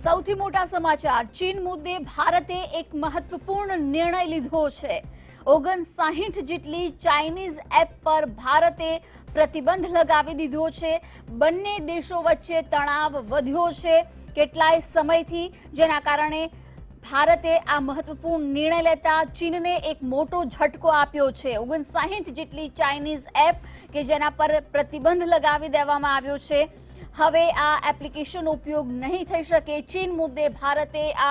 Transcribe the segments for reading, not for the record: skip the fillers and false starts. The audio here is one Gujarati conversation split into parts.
સૌથી મોટા સમાચાર ચીન મુદ્દે ભારતે એક મહત્વપૂર્ણ નિર્ણય લીધો છે। 59 જેટલી ચાઇનીઝ એપ પર ભારતે પ્રતિબંધ લગાવી દીધો છે। બંને દેશો વચ્ચે તણાવ વધ્યો છે કેટલાય સમયથી, જેના કારણે ભારતે આ મહત્વપૂર્ણ નિર્ણય લેતા ચીનને એક મોટો ઝટકો આપ્યો છે। 59 જેટલી ચાઇનીઝ એપ કે જેના પર પ્રતિબંધ લગાવી દેવામાં આવ્યો છે। હવે આ એપ્લિકેશનનો ઉપયોગ નહીં થઈ શકે। ચીન મુદ્દે ભારતે આ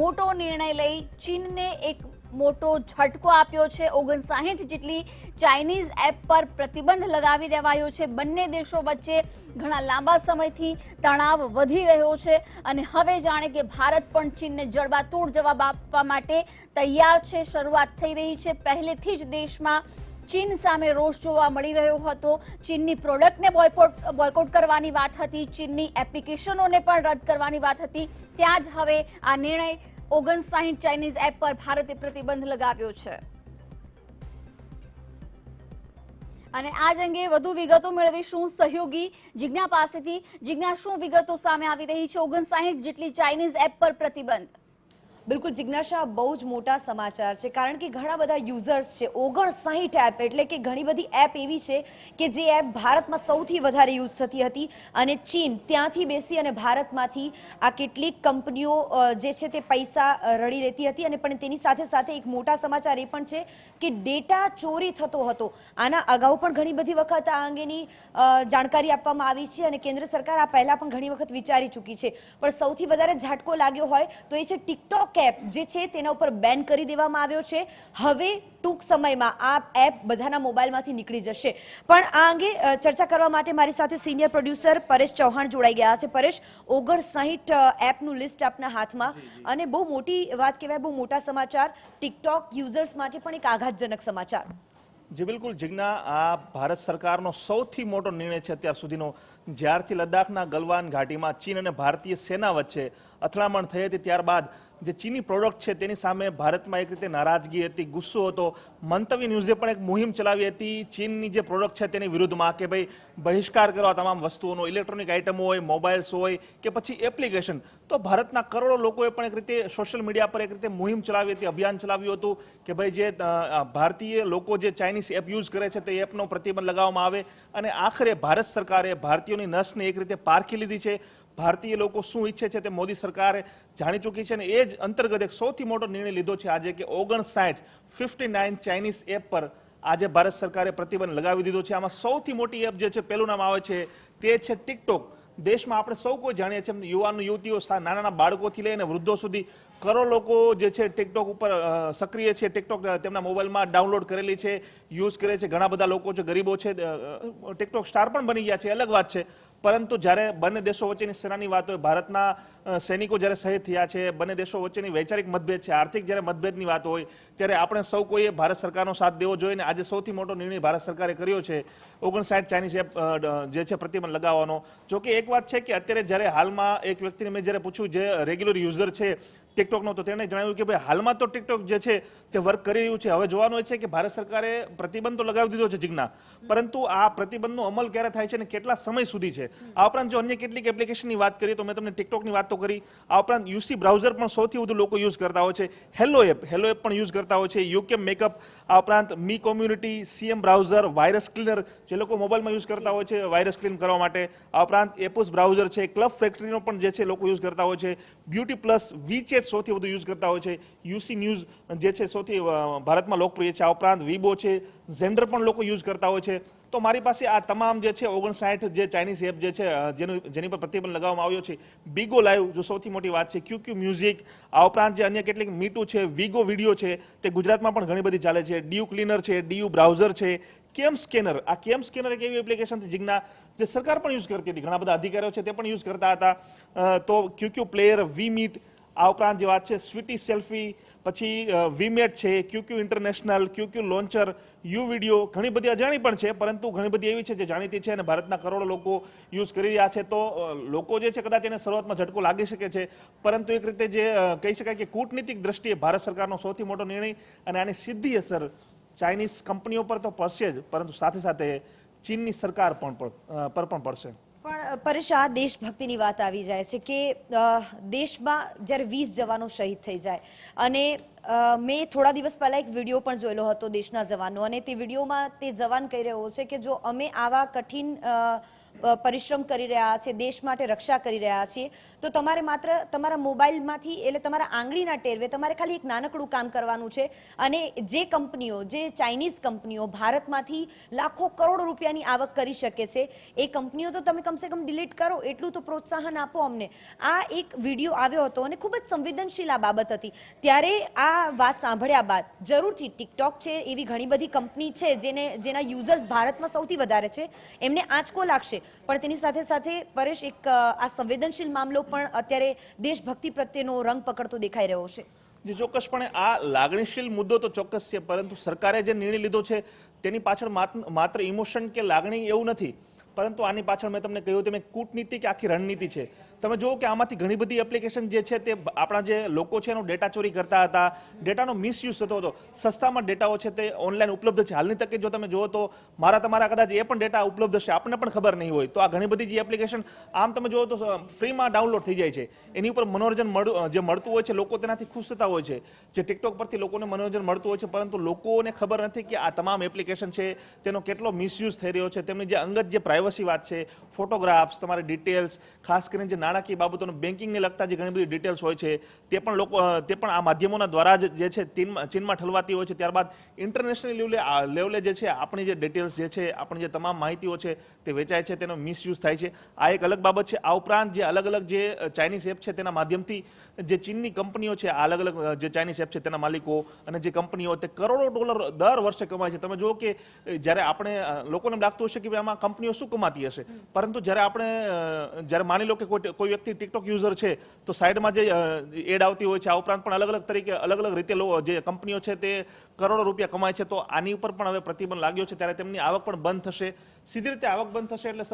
મોટો નિર્ણય લઈ ચીનને એક મોટો ઝટકો આપ્યો છે। 59 જેટલી ચાઇનીઝ એપ પર પ્રતિબંધ લગાવી દેવાયો છે। બંને દેશો વચ્ચે ઘણા લાંબા સમયથી તણાવ વધી રહ્યો છે અને હવે જાણે કે ભારત પણ ચીનને જડબાતોડ જવાબ આપવા માટે તૈયાર છે। શરૂઆત થઈ રહી છે। પહેલેથી જ દેશમાં ચીન સામે રોષ જોવા મળી રહ્યો હતો। ચીનની પ્રોડક્ટને બોયકોટ કરવાની વાત હતી, ચીનની એપ્લિકેશનોને પણ રદ કરવાની વાત હતી। ત્યાં જ હવે આ નિર્ણય 59 ચાઇનીઝ એપ પર ભારતે પ્રતિબંધ લગાવ્યો છે। અને આજ અંગે વધુ વિગતો મેળવીશું સહયોગી જિજ્ઞા પાસેથી। જિજ્ઞા, શું વિગતો સામે આવી રહી છે? 59 જેટલી ચાઇનીઝ એપ પર પ્રતિબંધ। બિલકુલ જિજ્ઞાસા, બહુ જ મોટા સમાચાર છે કારણ કે ઘણા બધા યુઝર્સ છે। 59 એપ એટલે કે ઘણી બધી એપ એવી છે કે જે એપ ભારતમાં સૌથી વધારે યુઝ થતી હતી અને ચીન ત્યાંથી બેસી અને ભારતમાંથી આ કેટલીક કંપનીઓ જે છે તે પૈસા રડી લેતી હતી। અને પણ તેની સાથે સાથે એક મોટા સમાચાર એ પણ છે કે ડેટા ચોરી થતો હતો। આના અગાઉ પણ ઘણી બધી વખત આ અંગેની જાણકારી આપવામાં આવી છે અને કેન્દ્ર સરકાર આ પહેલાં પણ ઘણી વખત વિચારી ચૂકી છે। પણ સૌથી વધારે ઝાટકો લાગ્યો હોય તો એ છે ટિકટોક એપ જે છે તેના ઉપર બેન કરી દેવામાં આવ્યો છે। હવે ટૂંક સમયમાં આ એપ બધાના મોબાઈલમાંથી નીકળી જશે। પણ આ અંગે ચર્ચા કરવા માટે મારી સાથે સિનિયર પ્રોડ્યુસર પરેશ ચૌહાણ જોડાઈ ગયા છે। પરેશ, 59 એપનું લિસ્ટ આપના હાથમાં અને બહુ મોટી વાત કહેવાય, બહુ મોટા સમાચાર, ટિકટોક યુઝર્સ માટે પણ એક આઘાતજનક સમાચાર। જી બિલકુલ જિજ્ઞા, આ ભારત સરકારનો સૌથી મોટો નિર્ણય છે અત્યાર સુધીનો। જ્યારથી લદ્દાખના ગલવાન ઘાટીમાં ચીન અને ભારતીય સેના વચ્ચે અથડામણ થઈ હતી ત્યારબાદ જે ચીની પ્રોડક્ટ છે તેની સામે ભારતમાં એક રીતે નારાજગી હતી, ગુસ્સો હતો। મંતવ્ય ન્યૂઝે પણ એક મુહિમ ચલાવી હતી ચીનની જે પ્રોડક્ટ છે તેની વિરુદ્ધમાં કે ભાઈ બહિષ્કાર કરો આ તમામ વસ્તુઓનો, ઇલેક્ટ્રોનિક આઇટમો હોય, મોબાઈલ્સ હોય કે પછી એપ્લિકેશન। તો ભારતના કરોડો લોકોએ પણ એક રીતે સોશિયલ મીડિયા પર એક રીતે મુહિમ ચલાવી હતી, અભિયાન ચલાવ્યું હતું કે ભાઈ જે ભારતીય લોકો જે ચાઇનીઝ એપ યુઝ કરે છે તે એપનો પ્રતિબંધ લગાવવામાં આવે। અને આખરે ભારત સરકારે ભારતીયોની નસને એક રીતે પારખી લીધી છે। ભારતીય લોકો શું ઈચ્છે છે તે મોદી સરકારે જાણી ચૂકી છે અને એ જ અંતર્ગત એક સૌથી મોટો નિર્ણય લીધો છે આજે કે 59 ચાઇનીઝ એપ પર આજે ભારત સરકારે પ્રતિબંધ લગાવી દીધો છે। આમાં સૌથી મોટી એપ જે છે પેલું નામ આવે છે તે છે ટિકટોક। દેશમાં આપણે સૌ કોઈ જાણીએ છીએ, યુવાનો યુવતીઓ નાના નાના બાળકોથી લઈને વૃદ્ધો સુધી કરોડો લોકો જે છે ટિકટોક ઉપર સક્રિય છે। ટિકટોક તેમના મોબાઈલમાં ડાઉનલોડ કરેલી છે, યુઝ કરે છે। ઘણા બધા લોકો છે, ગરીબો છે, ટિકટોક સ્ટાર પણ બની ગયા છે, અલગ વાત છે। પરંતુ જ્યારે બંને દેશો વચ્ચેની સેનાની વાત હોય, ભારતના સૈનિકો જ્યારે શહીદ થયા છે, બંને દેશો વચ્ચેની વૈચારિક મતભેદ છે, આર્થિક જ્યારે મતભેદની વાત હોય ત્યારે આપણે સૌ કોઈએ ભારત સરકારનો સાથ દેવો જોઈએ। અને આજે સૌથી મોટો નિર્ણય ભારત સરકારે કર્યો છે 59 ચાઇનીઝ એપ જે છે પ્રતિબંધ લગાવવાનો। જોકે એક વાત છે કે અત્યારે જ્યારે હાલમાં એક વ્યક્તિને મેં જ્યારે પૂછ્યું જે રેગ્યુલર યુઝર છે ટિકટોકનો, તો તેણે જણાવ્યું કે ભાઈ હાલમાં તો ટિકટોક જે છે તે વર્ક કરી રહ્યું છે। હવે જોવાનું એ છે કે ભારત સરકારે પ્રતિબંધ તો લગાવી દીધો છે જિજ્ઞા, પરંતુ આ પ્રતિબંધનો અમલ ક્યારે થાય છે અને કેટલા સમય સુધી છે। આ ઉપરાંત જો અન્ય કેટલીક એપ્લિકેશનની વાત કરીએ તો મેં તમને ટિકટોકની વાત તો કરી, આ ઉપરાંત યુસી બ્રાઉઝર પણ સૌથી વધુ લોકો યુઝ કરતા હોય છે। હેલો એપ પણ યુઝ કરતા હોય છે, યુકે મેકઅપ, આ ઉપરાંત Mi community, CM browser, virus cleaner જે લોકો મોબાઈલમાં યુઝ કરતા હોય છે વાયરસ ક્લીન કરવા માટે, આ ઉપરાંત એપોસ બ્રાઉઝર છે, ક્લબ ફેક્ટરીનો પણ જે છે લોકો યુઝ કરતા હોય છે, બ્યુટી પ્લસ, વીચેટ સૌથી વધુ યુઝ કરતા હોય છે, યુસી ન્યૂઝ જે છે સૌથી ભારતમાં લોકપ્રિય છે, આ ઉપરાંત વીબો છે, ઝેન્ડર પણ લોકો યુઝ કરતા હોય છે। તો મારી પાસે આ તમામ જે છે 59 જે ચાઇનીઝ એપ જે છે જેની પર પ્રતિબંધ લગાવવામાં આવ્યો છે। બીગો લાઈવ જો સૌથી મોટી વાત છે, ક્યુક્યુ મ્યુઝિક, આ ઉપરાંત જે અન્ય કેટલીક મીટુ છે, વીગો વિડીયો છે તે ગુજરાતમાં પણ ઘણી બધી ચાલે છે, ડીયુ ક્લીનર છે, ડીયુ બ્રાઉઝર છે, કેમ સ્કેનર। આ કેમ સ્કેનર એક એવી એપ્લિકેશન છે જિજ્ઞા જે સરકાર પણ યુઝ કરતી હતી, ઘણા બધા અધિકારીઓ છે તે પણ યુઝ કરતા હતા। તો ક્યુક્યુ પ્લેયર, વી મીટ, આ ઉપરાંત જે વાત છે સ્વીટી સેલ્ફી, પછી વીમેટ છે, ક્યુક્યુ ઇન્ટરનેશનલ, ક્યુક્યુ લોન્ચર, યુ વિડીયો, ઘણી બધી અજાણી પણ છે પરંતુ ઘણી બધી એવી છે જે જાણીતી છે અને ભારતના કરોડો લોકો યુઝ કરી રહ્યા છે। તો લોકો જે છે કદાચ એને શરૂઆતમાં ઝટકો લાગી શકે છે, પરંતુ એક રીતે જે કહી શકાય કે કૂટનીતિક દ્રષ્ટિએ ભારત સરકારનો સૌથી મોટો નિર્ણય અને આની સીધી અસર ચાઇનીઝ કંપનીઓ પર તો પડશે જ, પરંતુ સાથે સાથે ચીનની સરકાર પર પણ પડશે। પણ પરેશ, આ દેશભક્તિની વાત આવી જાય છે કે દેશમાં જ્યારે 20 જવાનો શહીદ થઈ જાય અને મેં થોડા દિવસ પહેલા એક વિડીયો પણ જોયેલો હતો દેશના જવાનો, અને તે વિડીયોમાં તે જવાન કહી રહ્યો છે કે જો અમે આવા કઠિન પરિશ્રમ કરી રહ્યા છીએ, દેશ માટે રક્ષા કરી રહ્યા છીએ, તો તમારે માત્ર તમારા મોબાઈલમાંથી એટલે તમારા આંગળીના ટેરવે તમારે ખાલી એક નાનકડું કામ કરવાનું છે અને જે કંપનીઓ, જે ચાઇનીઝ કંપનીઓ ભારતમાંથી લાખો કરોડો રૂપિયાની આવક કરી શકે છે એ કંપનીઓ તો તમે કમસે કમ ડિલીટ કરો, એટલું તો પ્રોત્સાહન આપો અમને. આ એક વિડીયો આવ્યો હતો અને ખૂબ જ સંવેદનશીલ આ બાબત હતી. ત્યારે આ વાત સાંભળ્યા બાદ જરૂરથી ટિકટોક છે એવી ઘણી બધી કંપની છે જેના યુઝર્સ ભારતમાં સૌથી વધારે છે, એમને આંચકો લાગશે, પણ તેની સાથે સાથે પરેશ, એક આ સંવેદનશીલ મામલો પણ અત્યારે દેશભક્તિ પ્રત્યેનો રંગ પકડતો દેખાઈ રહ્યો છે. જે ચોક્કસપણે આ લાગણીશીલ મુદ્દો તો ચોક્કસ છે, પરંતુ સરકારે જે નિર્ણય લીધો છે તેની પાછળ માત્ર ઇમોશન કે લાગણી એવું નથી, પરંતુ આની પાછળ મેં તમને કહ્યું તેમ કૂટનીતિ કે આખી રણનીતિ છે. તમે જુઓ કે આમાંથી ઘણી બધી એપ્લિકેશન જે છે તે આપણા જે લોકો છે એનો ડેટા ચોરી કરતા હતા, ડેટાનો મિસયુઝ થતો હતો. સસ્તામાં ડેટાઓ છે તે ઓનલાઈન ઉપલબ્ધ છે. હાલની તકે જો તમે જુઓ તો તમારા કદાચ એ પણ ડેટા ઉપલબ્ધ હશે, આપણને પણ ખબર નહીં હોય. તો આ ઘણી બધી જે એપ્લિકેશન આમ તમે જુઓ તો ફ્રીમાં ડાઉનલોડ થઈ જાય છે. એની ઉપર મનોરંજન જે મળતું હોય છે, લોકો તેનાથી ખુશ થતા હોય છે. જે ટિકટોક પરથી લોકોને મનોરંજન મળતું હોય છે, પરંતુ લોકોને ખબર નથી કે આ તમામ એપ્લિકેશન છે તેનો કેટલો મિસયુઝ થઈ રહ્યો છે. તેમની જે અંગત જે પ્રાઇવસી વાત છે, ફોટોગ્રાફ્સ, તમારી ડિટેલ્સ, ખાસ કરીને જે નાણાકીય બાબતોનો બેન્કિંગને લગતા જે ઘણી બધી ડિટેલ્સ હોય છે તે પણ આ માધ્યમોના દ્વારા જે છે ચીનમાં ઠલવાતી હોય છે. ત્યારબાદ ઇન્ટરનેશનલ લેવલે જે છે આપણી જે ડિટેલ્સ જે છે, આપણી જે તમામ માહિતીઓ છે તે વેચાય છે, તેનો મિસયુઝ થાય છે. આ એક અલગ બાબત છે. આ ઉપરાંત જે અલગ અલગ જે ચાઇનીઝ એપ છે તેના માધ્યમથી જે ચીનની કંપનીઓ છે, આ અલગ અલગ જે ચાઇનીઝ એપ છે તેના માલિકો અને જે કંપનીઓ તે કરોડો ડોલર દર વર્ષે કમાય છે. તમે જુઓ કે જ્યારે આપણે લોકોને લાગતું હશે કે ભાઈ આમાં કંપનીઓ શું કમાતી હશે, પરંતુ જ્યારે માની લો કે કોઈ વ્યક્તિ ટિકટોક યુઝર છે તો સાઈડમાં જે એડ આવતી હોય છે, આ ઉપરાંત પણ અલગ અલગ રીતે જે કંપનીઓ છે તે કરોડો રૂપિયા કમાય છે. તો આની ઉપર પણ હવે પ્રતિબંધ લાગ્યો છે, ત્યારે તેમની આવક પણ બંધ થશે. સીધી રીતે આવક બંધ થશે એટલે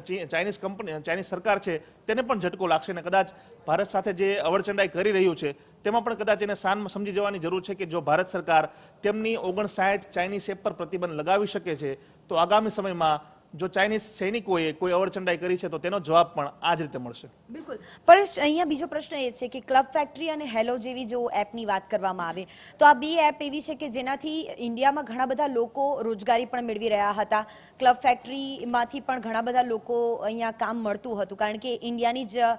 જે ચાઇનીઝ સરકાર છે તેને પણ ઝટકો લાગશે અને કદાચ ભારત સાથે જે અવળચંડાઈ કરી રહ્યું છે તેમાં પણ કદાચ એને સાનમાં સમજી જવાની જરૂર છે કે જો ભારત સરકાર તેમની 59 ચાઇનીઝ એપ પર પ્રતિબંધ લગાવી શકે છે તો આગામી સમયમાં જો ચાઇનીઝ સૈનિકોએ કોઈ અવળચંડાઈ કરી છે તો તેનો જવાબ પણ આ જ રીતે મળશે. બિલકુલ. પણ અહીંયા બીજો પ્રશ્ન એ છે કે ક્લબ ફેક્ટરી અને હેલો જેવી જો એપની વાત કરવામાં આવે તો આ બે એપ એવી છે કે જેનાથી ઇન્ડિયામાં ઘણા બધા લોકો રોજગારી પણ મેળવી રહ્યા હતા. ક્લબ ફેક્ટરીમાંથી પણ ઘણા બધા લોકો અહીંયા કામ મળતું હતું, કારણ કે ઇન્ડિયાની જ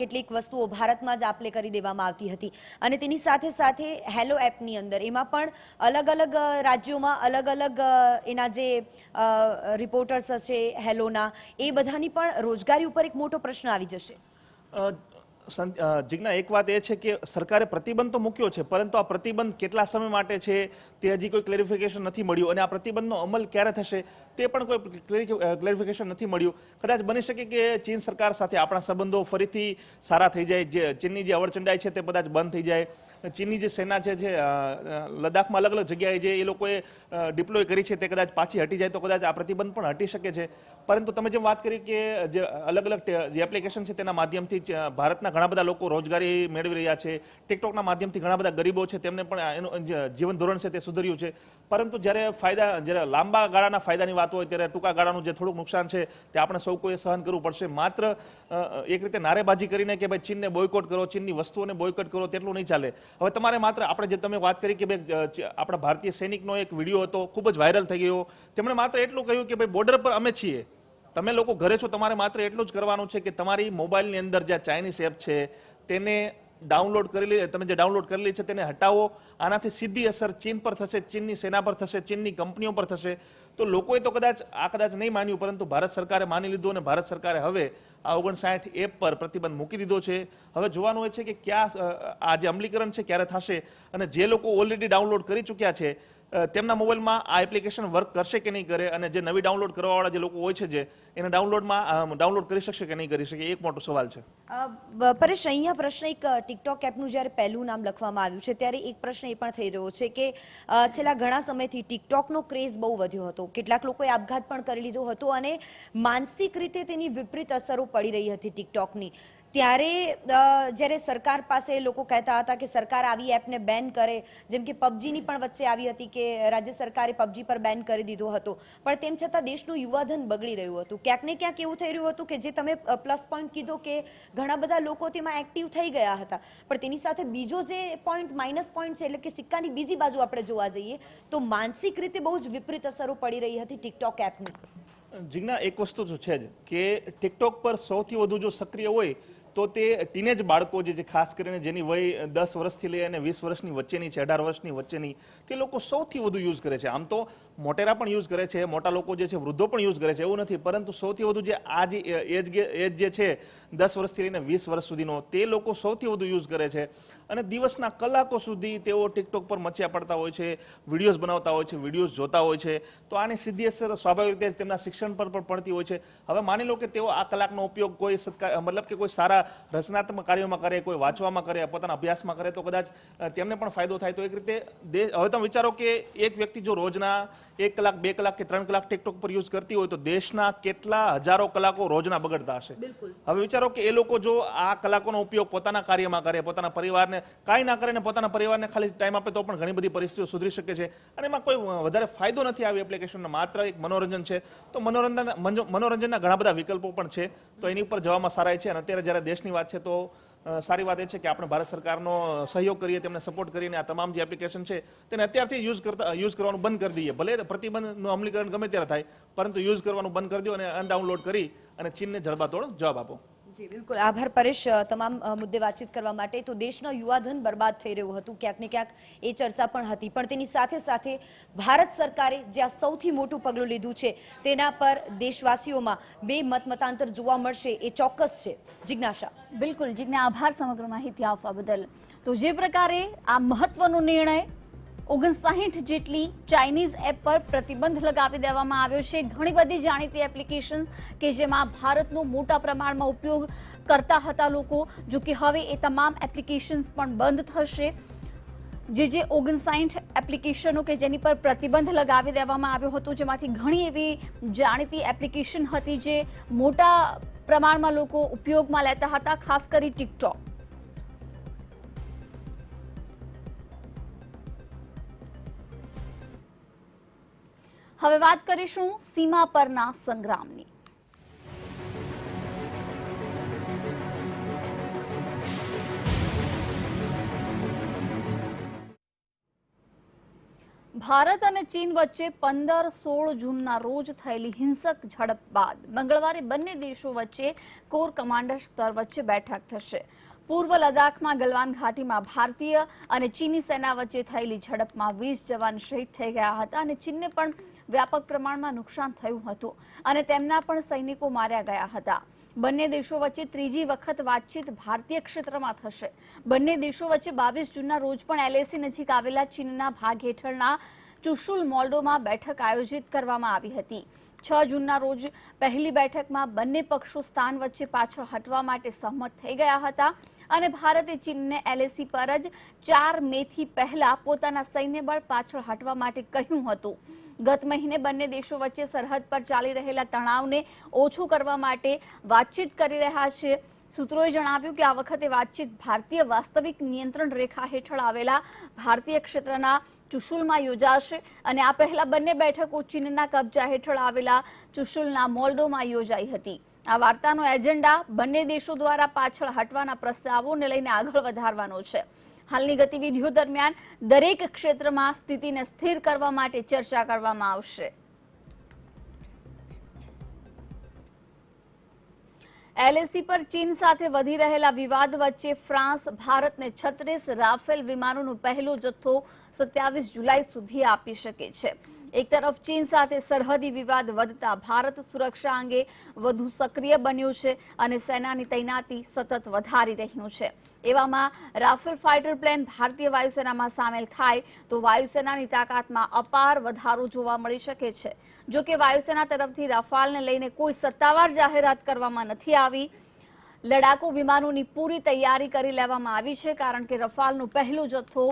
કેટલીક વસ્તુઓ ભારતમાં જ આપલે કરી દેવામાં આવતી હતી. અને તેની સાથે સાથે હેલો એપની અંદર એમાં પણ અલગ અલગ રાજ્યોમાં અલગ અલગ એના જે રિપોર્ટર્સ છે હેલોના, એ બધાની પણ રોજગારી ઉપર એક મોટો પ્રશ્ન આવી જશે. જિજ્ઞા, એક વાત એ છે કે સરકારે પ્રતિબંધ તો મૂક્યો છે, પરંતુ આ પ્રતિબંધ કેટલા સમય માટે છે તે હજી કોઈ ક્લેરિફિકેશન નથી મળ્યું, અને આ પ્રતિબંધનો અમલ ક્યારે થશે તે પણ કોઈ ક્લેરિફિકેશન નથી મળ્યું. કદાચ બની શકે કે ચીન સરકાર સાથે આપણા સંબંધો ફરીથી સારા થઈ જાય, જે ચીનની જે અવળચંડાઈ છે તે કદાચ બંધ થઈ જાય. ચીનની જે સેના છે જે લદ્દાખમાં અલગ અલગ જગ્યાએ જે એ લોકોએ ડિપ્લોય કરી છે તે કદાચ પાછી હટી જાય તો કદાચ આ પ્રતિબંધ પણ હટી શકે છે. પરંતુ તમે જેમ વાત કરી કે જે અલગ અલગ જે એપ્લિકેશન છે તેના માધ્યમથી ભારતના ઘણા બધા લોકો રોજગારી મેળવી રહ્યા છે. ટિકટોકના માધ્યમથી ઘણા બધા ગરીબો છે તેમને પણ એનું જીવન ધોરણ છે તે સુધર્યું છે. પરંતુ જ્યારે લાંબા ગાળાના ફાયદાની વાત હોય ત્યારે ટૂંકા ગાળાનું જે થોડુંક નુકસાન છે તે આપણે સૌ કોઈએ સહન કરવું પડશે. માત્ર એક રીતે નારેબાજી કરીને કે ભાઈ ચીનને બોયકોટ કરો, ચીનની વસ્તુઓને બોયકોટ કરો તેટલું નહીં ચાલે. હવે તમારે માત્ર આપણે જે તમે વાત કરી કે ભાઈ આપણા ભારતીય સૈનિકનો એક વિડીયો હતો, ખૂબ જ વાયરલ થઈ ગયો. તેમણે માત્ર એટલું કહ્યું કે ભાઈ બોર્ડર પર અમે છીએ, તમે લોકો ઘરે છો, તમારે માત્ર એટલું જ કરવાનું છે કે તમારી મોબાઈલની અંદર જે ચાઇનીઝ એપ છે તેને ડાઉનલોડ કરેલી, તમે જે ડાઉનલોડ કરેલી છે તેને હટાવો. આનાથી સીધી અસર ચીન પર થશે, ચીનની સેના પર થશે, ચીનની કંપનીઓ પર થશે. તો લોકોએ તો કદાચ નહીં માન્યું, પરંતુ ભારત સરકારે માની લીધું અને ભારત સરકારે હવે આ 59 એપ પર પ્રતિબંધ મૂકી દીધો છે. હવે જોવાનું એ છે કે ક્યાં આ જે અમલીકરણ છે ક્યારે થશે, અને જે લોકો ઓલરેડી ડાઉનલોડ કરી ચૂક્યા છે તેમના મોબાઈલમાં આ એપ્લિકેશન વર્ક કરશે કે નહીં કરે, અને જે નવી ડાઉનલોડ કરવાવાળા જે લોકો હોય છે જે એને ડાઉનલોડ કરી શકશે કે નહીં કરી શકે, એક મોટો સવાલ છે. પરેશ, અહીંયા પ્રશ્ન એક ટિકટોક એપનું જ્યારે પહેલું નામ લખવામાં આવ્યું છે ત્યારે એક પ્રશ્ન એ પણ થઈ રહ્યો છે કે છેલ્લા ઘણા સમયથી ટિકટોકનો ક્રેઝ બહુ વધ્યો હતો, કેટલાક લોકોએ આપઘાત પણ કરી લીધો હતો અને માનસિક રીતે તેની વિપરીત અસરો પડી રહી હતી ટિકટોકની. ત્યારે જ્યારે સરકાર પાસે લોકો કહેતા હતા કે સરકાર આવી એપને બેન કરે, જેમ કે પબજીની પણ વચ્ચે આવી હતી કે રાજ્ય સરકારે પબજી પર બેન કરી દીધો હતો, પણ તેમ છતાં દેશનું યુવાધન બગડી રહ્યું હતું. ક્યાંક ને ક્યાંક એવું થઈ રહ્યું હતું કે જે તમે પ્લસ પોઈન્ટ કીધો કે ઘણા બધા લોકો તેમાં એક્ટિવ થઈ ગયા હતા, પણ તેની સાથે બીજો જે પોઈન્ટ માઇનસ પોઈન્ટ છે, એટલે કે સિક્કાની બીજી બાજુ આપણે જોવા જઈએ તો માનસિક રીતે બહુ જ વિપરીત અસરો પડી રહી હતી ટિકટોક એપની. જીજ્ઞા, એક વસ્તુ તો છે જ કે ટિકટોક પર સૌથી વધુ જો સક્રિય હોય તો તે ટીનેજ બાળકો જે ખાસ કરીને જેની વય 10 વર્ષથી લઈ અને 20 વર્ષની વચ્ચેની છે, 18 વર્ષની વચ્ચેની, તે લોકો સૌથી વધુ યુઝ કરે છે. આમ તો મોટેરા પણ યુઝ કરે છે, મોટા લોકો જે છે વૃદ્ધો પણ યુઝ કરે છે, એવું નથી, પરંતુ સૌથી વધુ જે આ જે એજ જે છે 10 વર્ષથી લઈને 20 વર્ષ સુધીનો, તે લોકો સૌથી વધુ યુઝ કરે છે અને દિવસના કલાકો સુધી તેઓ ટિકટોક પર મચ્યા પડતા હોય છે, વિડીયોઝ બનાવતા હોય છે, વિડીયોઝ જોતા હોય છે. તો આની સીધી અસર સ્વાભાવિક રીતે તેમના શિક્ષણ પર પણ પડતી હોય છે. હવે માની લો કે તેઓ આ કલાકનો ઉપયોગ કોઈ મતલબ કે કોઈ સારા રચનાત્મક કાર્યોમાં કરે, કોઈ વાંચવામાં કરે, પોતાના અભ્યાસમાં કરે તો કદાચ તેમને પણ ફાયદો થાય. તો એક રીતે હવે તમે વિચારો કે એક વ્યક્તિ જો રોજના 1 કલાક, 2 કલાક કે 3 કલાક ટિકટોક પર યુઝ કરતી હોય તો દેશના કેટલા હજારો કલાકો રોજના બગડતા હશે. હવે વિચારો કે એ લોકો જો આ કલાકોનો ઉપયોગ પોતાના કાર્યમાં કરે, પોતાના પરિવારને કાંઈ ના કરે ને પોતાના પરિવારને ખાલી ટાઈમ આપે તો પણ ઘણી બધી પરિસ્થિતિઓ સુધરી શકે છે. અને એમાં કોઈ વધારે ફાયદો નથી આવી એપ્લિકેશનનો, માત્ર એક મનોરંજન છે. તો મનોરંજનના ઘણા બધા વિકલ્પો પણ છે, તો એની ઉપર જવામાં સારાય છે. અને અત્યારે જ્યારે દેશની વાત છે તો સારી વાત એ છે કે આપણે ભારત સરકારનો સહયોગ કરીએ, તેમને સપોર્ટ કરીને આ તમામ જે એપ્લિકેશન છે તેને અત્યારથી યુઝ કરવાનું બંધ કરી દઈએ. ભલે પ્રતિબંધનું અમલીકરણ ગમે ત્યારે થાય, પરંતુ યુઝ કરવાનું બંધ કરી દો અને અનડાઉનલોડ કરી અને ચીનને જડબાતોડ જવાબ આપો. જી બિલકુલ, આભાર પરેશ તમામ મુદ્દે વાતચીત કરવા માટે. તો દેશનો યુવાધન બરબાદ થઈ રહ્યું હતું, ક્યાંક ને ક્યાંક એ ચર્ચા પણ હતી, પણ તેની સાથે સાથે ભારત સરકારે જે આ સૌથી મોટું પગલું લીધું છે તેના પર દેશવાસીઓમાં બે મતાંતર જોવા મળશે એ ચોક્કસ છે. જિજ્ઞાસા. બિલકુલ જીજ્ઞા, આભાર સમગ્ર માહિતી આપવા બદલ. તો જે પ્રકારે આ મહત્વનો નિર્ણય 59 જેટલી ચાઇનીઝ એપ પર પ્રતિબંધ લગાવી દેવામાં આવ્યો છે. ઘણી બધી જાણીતી એપ્લિકેશન કે જેમાં ભારતનો મોટા પ્રમાણમાં ઉપયોગ કરતા હતા લોકો, જો કે હવે એ તમામ એપ્લિકેશન્સ પણ બંધ થશે. જે 59 એપ્લિકેશનો કે જેની પર પ્રતિબંધ લગાવી દેવામાં આવ્યો હતો, જેમાંથી ઘણી એવી જાણીતી એપ્લિકેશન હતી જે મોટા પ્રમાણમાં લોકો ઉપયોગમાં લેતા હતા, ખાસ કરી ટિકટોક. હવે વાત કરીશું સીમા પરના સંગ્રામની. ભારત અને ચીન વચ્ચે 15-16 જૂનના રોજ થયેલી હિંસક ઝડપ બાદ મંગળવારે બંને દેશો વચ્ચે કોર કમાન્ડર સ્તર વચ્ચે બેઠક થશે. પૂર્વ લદ્દાખમાં ગલવાન ઘાટીમાં ભારતીય અને ચીની સેના વચ્ચે થયેલી ઝડપમાં 20 જવાન શહીદ થઈ ગયા હતા અને ચીનને પણ વ્યાપક પ્રમાણમાં નુકસાન થયું હતું અને તેમના પણ સૈનિકો માર્યા ગયા હતા. બંને દેશો વચ્ચે ત્રીજી વખત વાતચીત ભારતીય ક્ષેત્રમાં થશે. બંને દેશો વચ્ચે 22 જૂનના રોજ પણ LAC નજીક આવેલા ચીનના ભાગ હેઠળના ચુશુલ મોલ્ડોમાં બેઠક આયોજિત કરવામાં આવી હતી. 6 જૂનના રોજ પહેલી બેઠકમાં બંને પક્ષો સ્થાન વચ્ચે પાછળ હટવા માટે સહમત થઈ ગયા હતા અને ભારતે ચીનને LAC પર જ 4 મેથી પહેલા પોતાના સૈન્ય બળ પાછળ હટવા માટે કહ્યું હતું. ગત મહિને બંને દેશો વચ્ચે સરહદ પર ચાલી રહેલા તણાવને ઓછું કરવા માટે વાતચીત કરી રહ્યા છે. સૂત્રોએ જણાવ્યું કે આ વખતે વાતચીત ભારતીય વાસ્તવિક નિયંત્રણ રેખા હેઠળ આવેલા ભારતીય ક્ષેત્રના ચુશુલમાં યોજાશે અને આ પહેલા બંને બેઠકો ચીનના કબજા હેઠળ આવેલા ચુશુલના મોલ્ડોમાં યોજાઈ હતી. આ વાર્તાનો એજન્ડા બંને દેશો દ્વારા પાછળ હટવાના પ્રસ્તાવોને લઈને આગળ વધારવાનો છે. હાલની ગતિવિધિઓ દરમિયાન દરેક ક્ષેત્રમાં સ્થિતિને સ્થિર કરવા માટે ચર્ચા કરવામાં આવશે. LAC પર ચીન સાથે વધી રહેલા વિવાદ વચ્ચે ફ્રાન્સ ભારતને 36 રાફેલ વિમાનોનો પહેલો જથ્થો 27 જુલાઈ સુધી આપી શકે છે. એક તરફ ચીન સાથે સરહદી વિવાદ વધતા ભારત સુરક્ષા અંગે વધુ સક્રિય બન્યું છે અને સેનાની તૈનાતી સતત વધારી રહ્યું છે. એવામાં રાફેલ ફાઇટર પ્લેન ભારતીય વાયુસેનામાં સામેલ થાય તો વાયુસેનાની તાકાતમાં અપાર વધારો જોવા મળી શકે છે. જો કે વાયુસેના તરફથી રફાલને લઈને કોઈ સત્તાવાર જાહેરાત કરવામાં નથી આવી. લડાકુ વિમાનોની પૂરી તૈયારી કરી લેવામાં આવી છે, કારણ કે રફાલનો પહેલો જથ્થો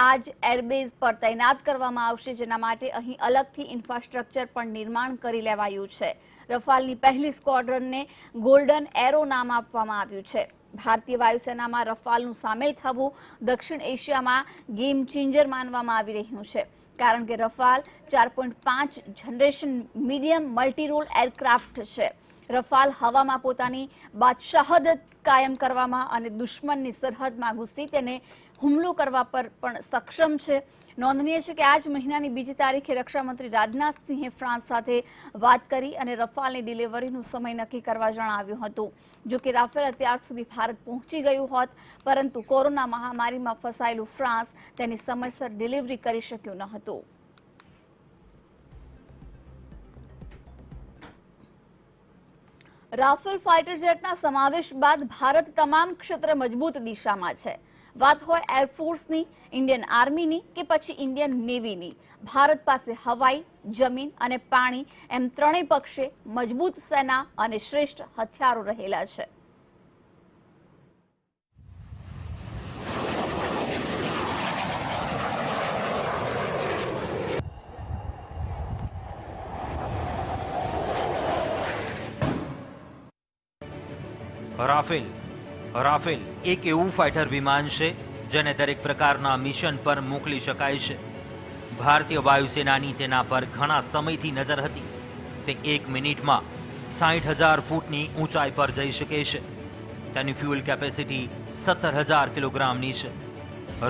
આજ એરબેઝ પર તૈનાત કરવામાં આવશે, જેના માટે અહીં અલગથી ઇન્ફ્રાસ્ટ્રક્ચર પણ નિર્માણ કરી લેવાયું છે. રફાલની પહેલી સ્ક્વોડ્રનને ગોલ્ડન એરો નામ આપવામાં આવ્યું છે. ભારતીય વાયુસેનામાં રફાલનું સામેલ થવું દક્ષિણ એશિયામાં ગેમ ચેન્જર માનવામાં આવી રહ્યું છે, કારણ કે રફાલ 4.5 જનરેશન મીડિયમ મલ્ટીરોલ એરક્રાફ્ટ છે. રફાલ હવામાં પોતાની બાદશાહત કાયમ કરવામાં અને દુશ્મનની સરહદમાં ઘૂસી તેને હુમલો કરવા પર પણ સક્ષમ છે. નોંધનીય છે કે આ જ મહિનાની 2 તારીખે રક્ષામંત્રી રાજનાથસિંહે ફ્રાન્સ સાથે વાત કરી અને રફાલની ડિલિવરીનું સમય નક્કી કરવા જણાવ્યું હતું. જો કે રાફેલ અત્યાર સુધી ભારત પહોંચી ગયું હોત, પરંતુ કોરોના મહામારીમાં ફસાયેલું ફ્રાન્સ તેની સમયસર ડિલિવરી કરી શક્યું ન હતું. રાફેલ ફાઇટર જેટના સમાવેશ બાદ ભારત તમામ ક્ષેત્રે મજબૂત દિશામાં છે. વાત હોય એરફોર્સની, ઇન્ડિયન આર્મીની કે પછી ઇન્ડિયન નેવીની, ભારત પાસે હવાઈ, જમીન અને પાણી એમ ત્રણેય પક્ષે મજબૂત સેના અને શ્રેષ્ઠ હથિયારો રહેલા છે. રાફેલ એક એવું ફાઇટર વિમાન છે જેને દરેક પ્રકારના મિશન પર મોકલી શકાય છે. ભારતીય વાયુસેનાની તેના પર ઘણા સમયથી નજર હતી. તે 1 મિનિટમાં 60,000 ફૂટની ઊંચાઈ પર જઈ શકે છે. તેની ફ્યુઅલ કેપેસિટી 17,000 કિલોગ્રામની છે.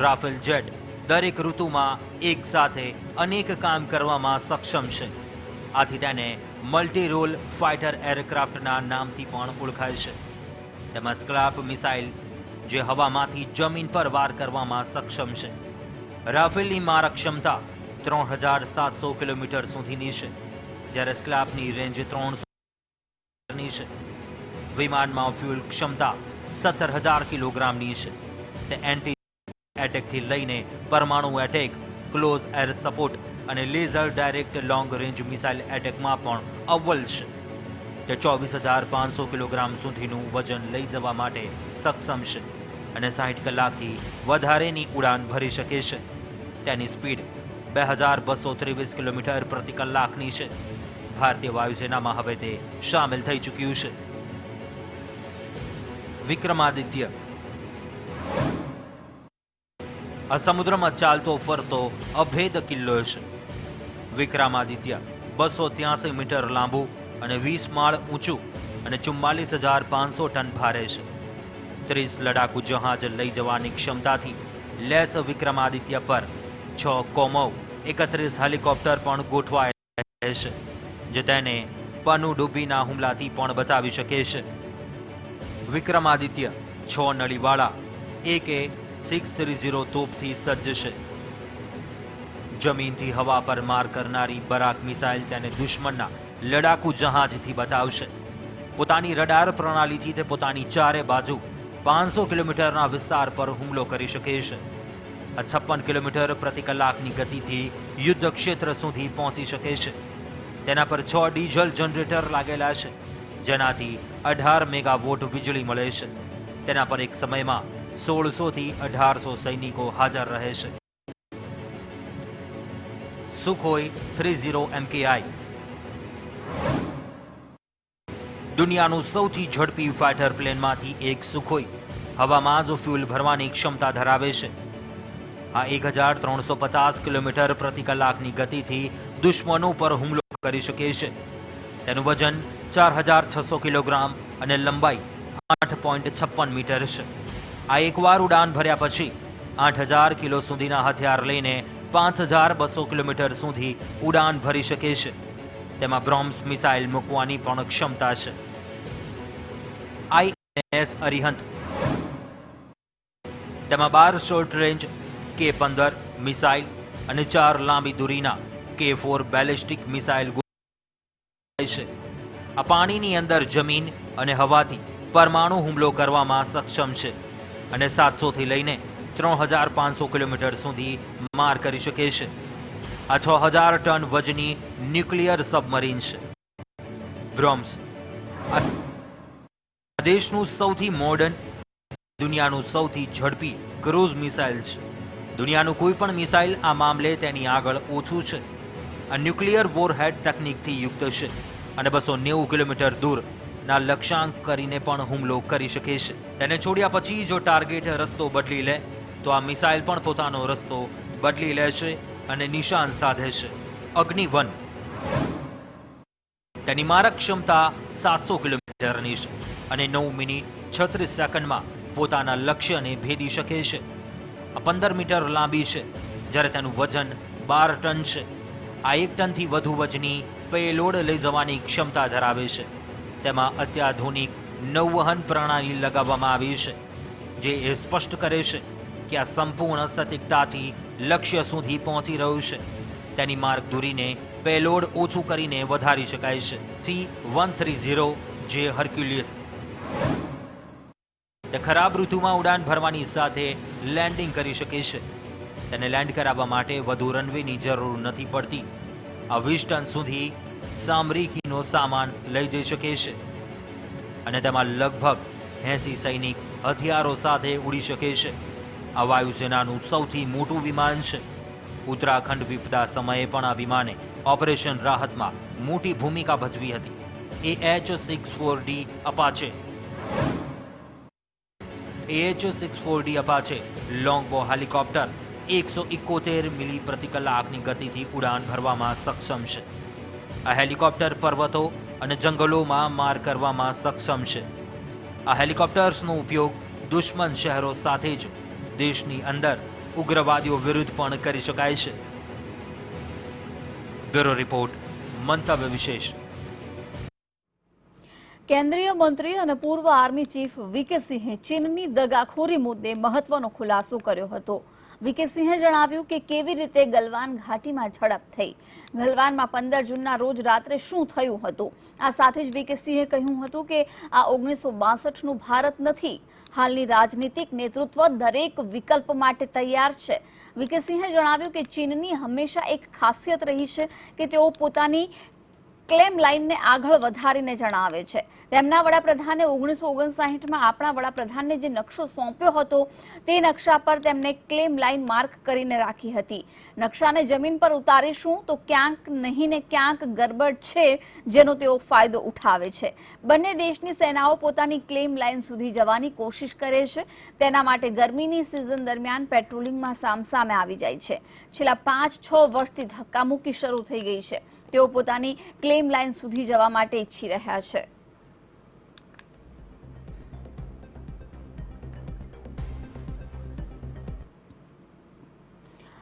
રાફેલ જેટ દરેક ઋતુમાં એક સાથે અનેક કામ કરવામાં સક્ષમ છે. આથી તેને મલ્ટી રોલ ફાઇટર એરક્રાફ્ટના નામથી પણ ઓળખાય છે. તેમાં સ્ક્રાપ મિસાઇલ જે હવામાંથી જમીન પર વાર કરવામાં સક્ષમ છે. રાફેલની મારક ક્ષમતા 3,700 કિલોમીટર સુધીની છે, જ્યારે સ્ક્રાપની રેન્જ 300ની છે. વિમાનમાં ફ્યુઅલ ક્ષમતા 17,000 કિલોગ્રામની છે. તે એન્ટી એટેકથી લઈને પરમાણુ એટેક, ક્લોઝ એર સપોર્ટ અને laser direct long range missile એટેકમાં પણ અવ્વલ છે. તે 24,500 કિલોગ્રામ સુધીનું વજન લઈ જવા માટે સક્ષમ છે અને 60 કલાકથી વધારેની ઉડાન ભરી શકે છે. તેની સ્પીડ 2,223 કિલોમીટર પ્રતિ કલાકની છે. ભારતીય વાયુસેનામાં હવે તે સામેલ થઈ ચૂક્યું છે. વિક્રમાદિત્ય આ સમુદ્રમાં ચાલતો ફરતો અભેદ કિલ્લો છે. વિક્રમાદિત્ય 283 મીટર લાંબુ અને 20 માળ ઊંચું અને 44,500 ટન ભારે છે. 30 લડાકુ જહાજ લઈ જવાની ક્ષમતાથી લેસ વિક્રમાદિત્ય પર 6 કોમો 31 હેલિકોપ્ટર પણ ગોઠવાયેલા છે, જે તેને પનડુબ્બીના હુમલાથી પણ બચાવી શકે છે. વિક્રમાદિત્ય 6 નળીવાળા AK-630 તોપથી સજ્જ છે. જમીનથી હવા પર માર કરનારી બરાક મિસાઇલ તેને દુશ્મનના લડાકુ જહાજથી બચાવશે. પોતાની રડાર પ્રણાલીથી તે પોતાની ચારે બાજુ 500 કિલોમીટરના વિસ્તાર પર હુમલો કરી શકે છે. આ 56 કિલોમીટર પ્રતિ કલાકની ગતિથી યુદ્ધ ક્ષેત્ર સુધી પહોંચી શકે છે. તેના પર 6 ડીઝલ જનરેટર લાગેલા છે, જેનાથી 18 મેગાવોટ વીજળી મળે છે. તેના પર એક સમયમાં 1600 થી 1800 સૈનિકો હાજર રહે છે. સુખોઈ 30 MKI દુનિયાનું સૌથી ઝડપી ફાઇટર પ્લેનમાંથી એક સુખોઈ હવામાં જ ફ્યુઅલ ભરવાની ક્ષમતા ધરાવે છે. આ 1,350 કિલોમીટર પ્રતિ કલાકની ગતિથી દુશ્મનો પર હુમલો કરી શકે છે. તેનું વજન 4,600 કિલોગ્રામ અને લંબાઈ 8.56 મીટર છે. આ એકવાર ઉડાન ભર્યા પછી 8,000 કિલો સુધીના હથિયાર લઈને 5,200 કિલોમીટર સુધી ઉડાન ભરી શકે છે. તેમાં બ્રોમ્સ મિસાઇલ મૂકવાની પણ ક્ષમતા છે. INS અરિહંત તેમાં 12 શોર્ટ રેન્જ K-15 મિસાઇલ અને 4 લાંબી દૂરીના K-4 બેલિસ્ટિક મિસાઇલ છે. આ પાણીની અંદર જમીન અને હવાથી પરમાણુ હુમલો કરવામાં સક્ષમ છે અને 700 થી લઈને 3,500 કિલોમીટર સુધી માર કરી શકે છે. આ 6,000 ટન વજની ન્યુક્લિયર સબમરીન છે. બ્રોમ્સ દેશનું સૌથી મોડર્ન, દુનિયાનું સૌથી ઝડપી ક્રૂઝ મિસાઇલ છે. દુનિયાનું કોઈ પણ મિસાઇલ આ મામલે તેની આગળ ઓછું છે. આ ન્યુક્લિયર વોરહેડ તકનીકથી યુક્ત છે. અને 290 કિલોમીટર દૂરના લક્ષ્યાંક કરીને પણ હુમલો કરી શકે છે. તેને છોડ્યા પછી જો ટાર્ગેટ રસ્તો બદલી લે તો આ મિસાઇલ પણ પોતાનો રસ્તો બદલી લે છે અને નિશાન સાધે છે. અગ્નિ-1 તેની મારક ક્ષમતા 700 કિલોમીટરની છે અને 9 મિનિટ 36 સેકન્ડમાં પોતાના લક્ષ્યને ભેદી શકે છે. આ 15 મીટર લાંબી છે જ્યારે તેનું વજન 12 ટન છે. આ 1 ટનથી વધુ વજની પેલોડ લઈ જવાની ક્ષમતા ધરાવે છે. તેમાં અત્યાધુનિક નૌવહન પ્રણાલી લગાવવામાં આવી છે જે એ સ્પષ્ટ કરે છે કે આ સંપૂર્ણ સટીકતાથી લક્ષ્ય સુધી પહોંચી રહ્યું છે. તેની માર્ગ દૂરીને પેલોડ ઓછું કરીને વધારી શકાય છે. C-130 જે હર્ક્યુલિયસ તે ખરાબ ઋતુમાં ઉડાન ભરવાની સાથે લેન્ડિંગ કરી શકે છે. તેને લેન્ડ કરાવવા માટે વધુ રનવેની જરૂર નથી પડતી. આ 20 ટન સુધી સામરિકીનો સામાન લઈ જઈ શકે છે અને તેમાં લગભગ 80 સૈનિક હથિયારો સાથે ઉડી શકે છે. આ વાયુસેનાનું સૌથી મોટું વિમાન છે. ઉત્તરાખંડ વિપદા સમયે પણ આ વિમાને ઓપરેશન રાહતમાં મોટી ભૂમિકા ભજવી હતી. AH-64D અપાચે અપાચે લોંગબો હેલિકોપ્ટર 171 મિલી પ્રતિ કલાકની ગતિથી ઉડાન ભરવામાં સક્ષમ છે. આ હેલિકોપ્ટર પર્વતો અને જંગલોમાં માર કરવામાં સક્ષમ છે. આ હેલિકોપ્ટર્સનો ઉપયોગ દુશ્મન શહેરો સાથે જ દેશની અંદર ઉગ્રવાદીઓ વિરુદ્ધ પણ કરી શકાય છે. બ્યુરો રિપોર્ટ, મંતવ્ય વિશેષ. કેન્દ્રીય મંત્રી અને પૂર્વ આર્મી ચીફ વીકે સિંહે ચીનની દગાખોરી મુદ્દે મહત્વનો ખુલાસો કર્યો હતો. વીકે સિંહે જણાવ્યું કે કેવી રીતે ગલવાન ઘાટીમાં ઝડપ થઈ, ગલવાનમાં 15 જૂનના રોજ રાત્રે શું થયું હતું. આ સાથે જ વીકે સિંહે કહ્યું હતું કે આ 1962નું ભારત નથી. હાલની રાજનીતિક નેતૃત્વ દરેક વિકલ્પ માટે તૈયાર છે. વીકે સિંહે જણાવ્યું કે ચીનની હંમેશા એક ખાસિયત રહી છે કે તેઓ પોતાની ક્લેમ લાઇનને આગળ વધારીને જણાવે છે. તેમના વડાપ્રધાને 1959માં આપણા વડાપ્રધાનને જે નકશો સોંપ્યો હતો તે નકશા પર તેમને ક્લેમ લાઇન માર્ક કરીને રાખી હતી. નકશાને જમીન પર ઉતારીશું તો ક્યાંક નહીં ને ક્યાંક ગરબડ છે જેનો તેઓ ફાયદો ઉઠાવે છે. બંને દેશની સેનાઓ પોતાની ક્લેમ લાઇન સુધી જવાની કોશિશ કરે છે. તેના માટે ગરમીની સિઝન દરમિયાન પેટ્રોલિંગમાં સામસામે આવી જાય છે. છેલ્લા 5-6 વર્ષથી ધક્કામુક્કી શરૂ થઈ ગઈ છે. તેઓ પોતાની ક્લેમ લાઇન સુધી જવા માટે ઈચ્છી રહ્યા છે.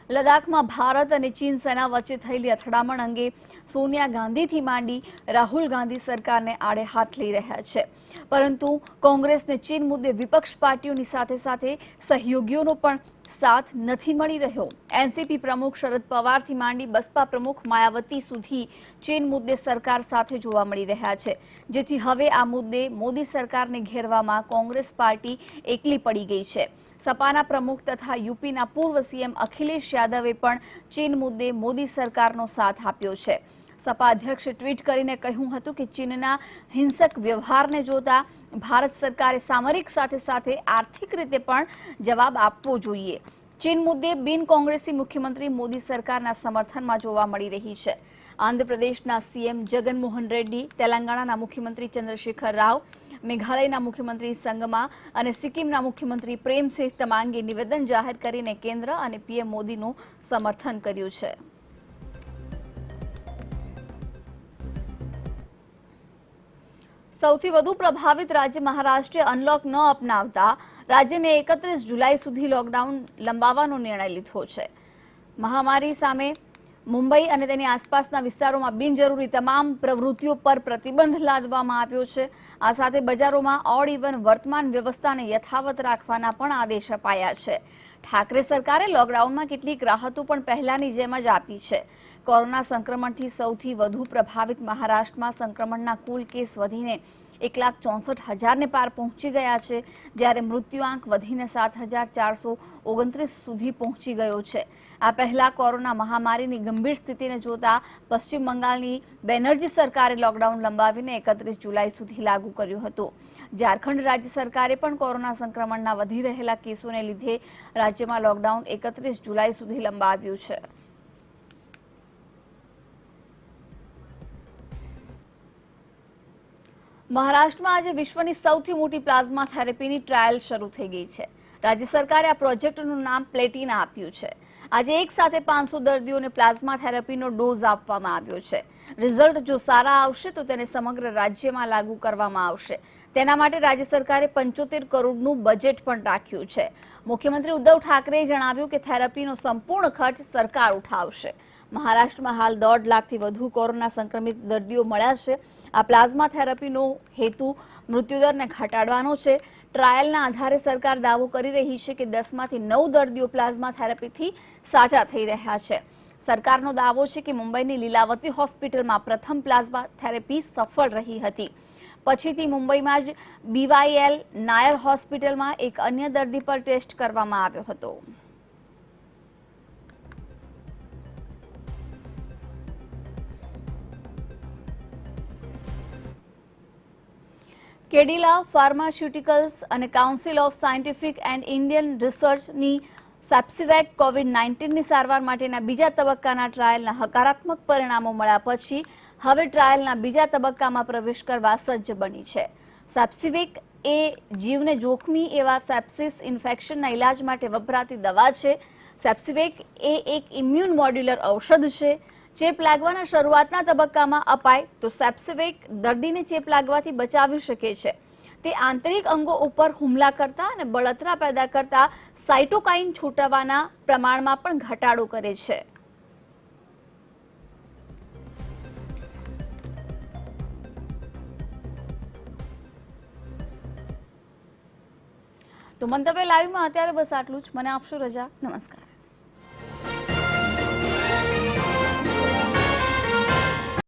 લદ્દાખમાં ભારત અને ચીન સેના વચ્ચે થયેલી અથડામણ અંગે સોનિયા ગાંધીથી માંડી રાહુલ ગાંધી સરકારને આડે હાથ લઈ રહ્યા છે. પરંતુ કોંગ્રેસને ચીન મુદ્દે વિપક્ષ પાર્ટીઓની સાથે સાથે સહયોગીઓનો પણ સાથ નથી મળી રહ્યો. એનસીપી પ્રમુખ શરદ પવારથી માંડી બસપા પ્રમુખ માયાવતી સુધી ચીન મુદ્દે સરકાર સાથે જોવા મળી રહ્યા છે. જેથી હવે આ મુદ્દે મોદી સરકારને ઘેરવામાં કોંગ્રેસ પાર્ટી એકલી પડી ગઈ છે. સપાના પ્રમુખ તથા યુપીના પૂર્વ સીએમ અખિલેશ યાદવે પણ ચીન મુદ્દે મોદી સરકારનો સાથ આપ્યો છે. સપા અધ્યક્ષે ટ્વીટ કરીને કહ્યું હતું કે ચીનના હિંસક વ્યવહારને જોતા ભારત સરકારે સામરિક સાથે સાથે આર્થિક રીતે પણ જવાબ આપવો જોઈએ. ચીન મુદ્દે બિન કોંગ્રેસી મુખ્યમંત્રી મોદી સરકારના સમર્થનમાં જોવા મળી રહી છે. આંધ્રપ્રદેશના સીએમ જગનમોહન રેડ્ડી, તેલંગાણાના મુખ્યમંત્રી ચંદ્રશેખર રાવ, મેઘાલયના મુખ્યમંત્રી સંગમા અને સિક્કિમના મુખ્યમંત્રી પ્રેમસિંહ તમાંગે નિવેદન જાહેર કરીને કેન્દ્ર અને પીએમ મોદીનું સમર્થન કર્યું છે. સૌથી વધુ પ્રભાવિત રાજ્ય મહારાષ્ટ્રે અનલોક ન અપનાવતા રાજ્યને 31 જુલાઈ સુધી લોકડાઉન લંબાવવાનો નિર્ણય લીધો છે. મહામારી સામે મુંબઈ અને તેની આસપાસના વિસ્તારોમાં બિનજરૂરી તમામ પ્રવૃત્તિઓ પર પ્રતિબંધ લાદવામાં આવ્યો છે. આ સાથે બજારોમાં ઓડ ઇવન વર્તમાન વ્યવસ્થાને યથાવત રાખવાના પણ આદેશ અપાયા છે. ઠાકરે સરકારે લોકડાઉનમાં કેટલીક રાહતો પણ પહેલાની જેમ જ આપી છે. કોરોના સંક્રમણથી સૌથી વધુ પ્રભાવિત મહારાષ્ટ્રમાં સંક્રમણના કુલ કેસ વધીને 1,64,000ને પાર પહોંચી ગયા છે, જ્યારે મૃત્યુઆંક વધીને 7,429 સુધી પહોંચી ગયો છે. આ પહેલા કોરોના મહામારીની ગંભીર સ્થિતિને જોતા પશ્ચિમ બંગાળની બેનર્જી સરકારે લોકડાઉન લંબાવીને 31 જુલાઈ સુધી લાગુ કર્યું હતું. ઝારખંડ રાજ્ય સરકારે પણ કોરોના સંક્રમણના વધી રહેલા કેસોને લીધે રાજ્યમાં લોકડાઉન 31 જુલાઈ સુધી લંબાવ્યું છે. મહારાષ્ટ્રમાં આજે વિશ્વની સૌથી મોટી પ્લાઝમા થેરેપીની ટ્રાયલ શરૂ થઈ ગઈ છે. રાજ્ય સરકારે આ પ્રોજેક્ટનું નામ પ્લેટિના આપ્યું છે. આજે એક સાથે 500 દર્દીઓને પ્લાઝમા થેરેપીનો ડોઝ આપવામાં આવ્યો છે. રિઝલ્ટ જો સારા આવશે તો તેને સમગ્ર રાજ્યમાં લાગુ કરવામાં આવશે. તેના માટે રાજ્ય સરકારે 75 કરોડનું બજેટ પણ રાખ્યું છે. મુખ્યમંત્રી ઉદ્ધવ ઠાકરેએ જણાવ્યું કે થેરેપીનો સંપૂર્ણ ખર્ચ સરકાર ઉઠાવશે. મહારાષ્ટ્રમાં હાલ 1.5 લાખથી વધુ કોરોના સંક્રમિત દર્દીઓ મળ્યા છે. આ પ્લાઝમા થેરેપીનો હેતુ મૃત્યુદરને ઘટાડવાનો છે. ટ્રાયલના આધારે સરકાર દાવો કરી રહી છે કે 10માંથી 9 દર્દીઓ પ્લાઝમા થેરેપીથી સાજા થઈ રહ્યા છે. સરકારનો દાવો છે કે મુંબઈની લીલાવતી હોસ્પિટલમાં પ્રથમ પ્લાઝમા થેરેપી સફળ રહી હતી. પછીથી મુંબઈમાં જ BYL નાયર હોસ્પિટલમાં એક અન્ય દર્દી પર ટેસ્ટ કરવામાં આવ્યો હતો. કેડિલા ફાર્માસ્યુટિકલ્સ અને council of scientific and Indian રિસર્ચની સેપ્સિવેક કોવિડ-19ની સારવાર માટેના બીજા તબક્કાના ટ્રાયલના હકારાત્મક પરિણામો મળ્યા પછી હવે ટ્રાયલના બીજા તબક્કામાં પ્રવેશ કરવા સજ્જ બની છે. સેપ્સિવેક એ જીવને જોખમી એવા સેપ્સિસ ઇન્ફેક્શનના ઇલાજ માટે વપરાતી દવા છે. સેપ્સિવેક એ એક ઇમ્યુન મોડ્યુલર ઔષધ છે. ચેપ લાગવાના શરૂઆતના તબક્કામાં અપાય તો સેપ્સિવેક દર્દીને ચેપ લાગવાથી બચાવી શકે છે. તે આંતરિક અંગો ઉપર હુમલા કરતા અને બળતરા પેદા કરતા સાયટોકાઇન છૂટવાના પ્રમાણમાં પણ ઘટાડો કરે છે. તો મંતવ્ય લાઈવમાં અત્યારે બસ આટલું જ. મને આપશો રજા. નમસ્કાર.